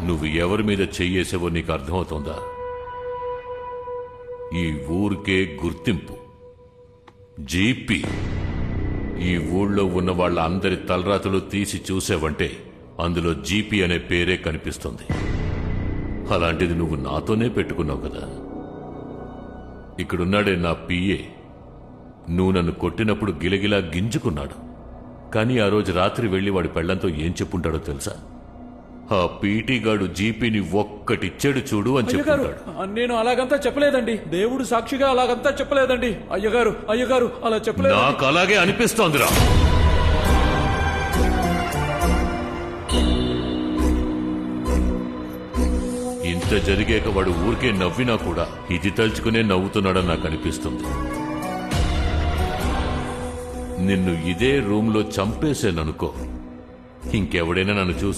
నువ్వు ఎవరి మీద చెయ్యేసావో నీకు అర్థమవుతోందా? ఈ ఊరికే గుర్తింపు జీపీ. ఈ ఊళ్ళో ఉన్న వాళ్ళ అందరి తలరాతలు తీసి చూసావంటే అందులో జీపీ అనే పేరే కనిపిస్తుంది. అలాంటిది నువ్వు నాతోనే పెట్టుకున్నావు కదా. ఇక్కడున్నాడే నా పిఏ, నువ్వు నన్ను కొట్టినప్పుడు గిలగిలా గింజుకున్నాడు. కానీ ఆ రోజు రాత్రి వెళ్లి వాడి పెళ్లంతో ఏం చెప్పుంటాడో తెలుసా? ఆ పీటీ గాడు జీపీని ఒక్కటిచ్చాడు చూడు అని చెప్పుంటాడు. నేను అలాగంతా చెప్పలేదండి, దేవుడు సాక్షిగా అలాగంతా చెప్పలేదండి. అయ్యగారు అలా చెప్పలేదు. నాకు అలాగే అనిపిస్తోందిరా. ఇంత జరిగాక వాడు ఊరికే నవ్వినా కూడా ఇది తలుచుకునే నవ్వుతున్నాడని నాకు అనిపిస్తుంది. నిన్ను ఇదే రూమ్ లో చంపేశాననుకో, ఇంకెవడైనా నన్ను చూసి